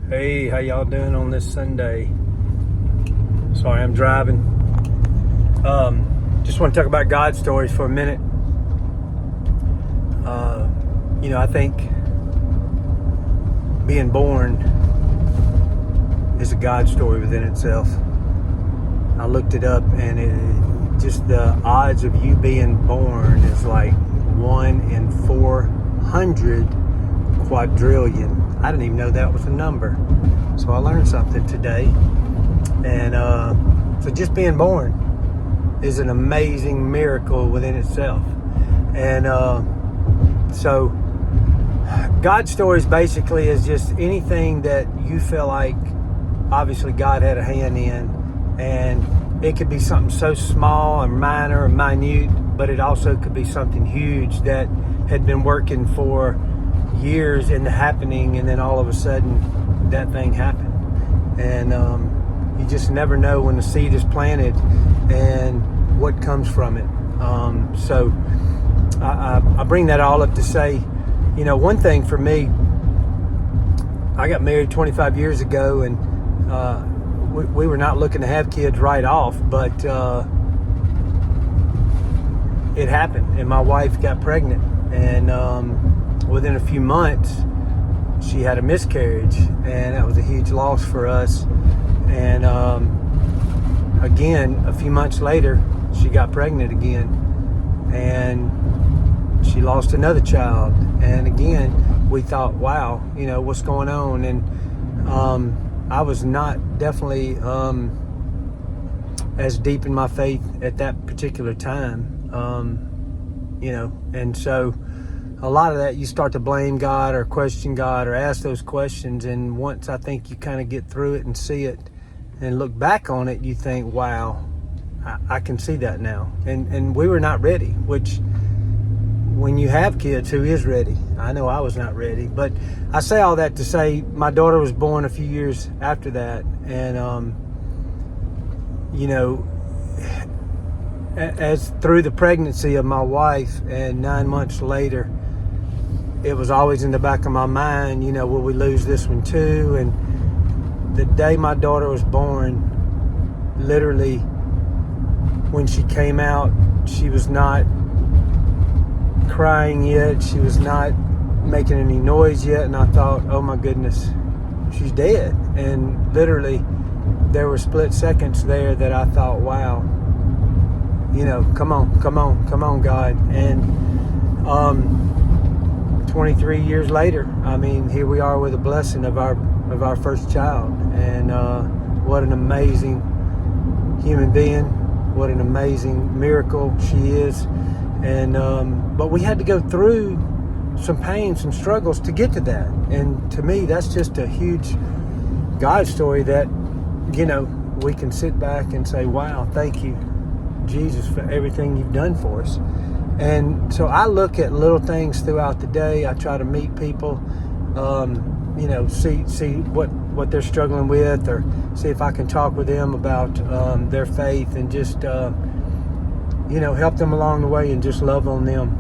Hey, how y'all doing on this Sunday? Sorry, I'm driving. Just want to talk about God stories for a minute. I think being born is a God story within itself. I looked it up, and just the odds of you being born is like 1 in 400 quadrillion. I didn't even know that was a number. So I learned something today. And so just being born is an amazing miracle within itself. And so God stories basically is just anything that you feel like obviously God had a hand in. And it could be something so small or minor or minute, but it also could be something huge that had been working for years in the happening, and then all of a sudden that thing happened. And you just never know when the seed is planted and what comes from it. So I bring that all up to say, one thing for me, I got married 25 years ago, and we were not looking to have kids right off, but it happened, and my wife got pregnant, and within a few months she had a miscarriage, and that was a huge loss for us. And again, a few months later, she got pregnant again, and she lost another child. And again, we thought, wow, what's going on? And I was not definitely as deep in my faith at that particular time, and so a lot of that, you start to blame God or question God or ask those questions. And once I think you kind of get through it and see it and look back on it, you think, wow, I can see that now. And we were not ready, which when you have kids, who is ready? I know I was not ready. But I say all that to say my daughter was born a few years after that. And, as through the pregnancy of my wife and 9 months later, it was always in the back of my mind, will we lose this one too? And the day my daughter was born, literally when she came out, she was not crying yet. She was not making any noise yet. And I thought, oh my goodness, she's dead. And literally there were split seconds there that I thought, wow, come on, God. And 23 years later, here we are with a blessing of our first child. And what an amazing human being, what an amazing miracle she is. And but we had to go through some pain, some struggles to get to that. And to me, that's just a huge God story that we can sit back and say, wow, thank you, Jesus, for everything you've done for us. And so I look at little things throughout the day. I try to meet people, see what they're struggling with, or see if I can talk with them about their faith, and just help them along the way and just love on them.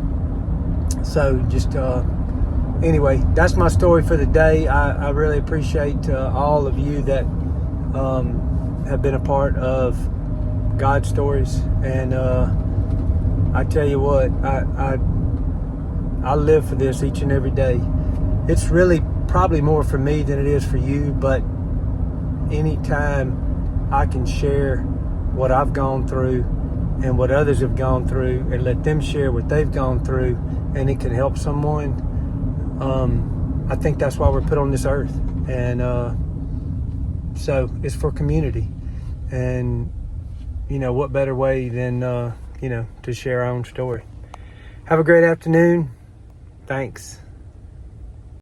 So just anyway, that's my story for the day. I really appreciate all of you that have been a part of God stories. And I tell you what, I live for this each and every day. It's really probably more for me than it is for you, but anytime I can share what I've gone through and what others have gone through, and let them share what they've gone through, and it can help someone, I think that's why we're put on this earth. And so it's for community. And what better way than to share our own story. Have a great afternoon. Thanks.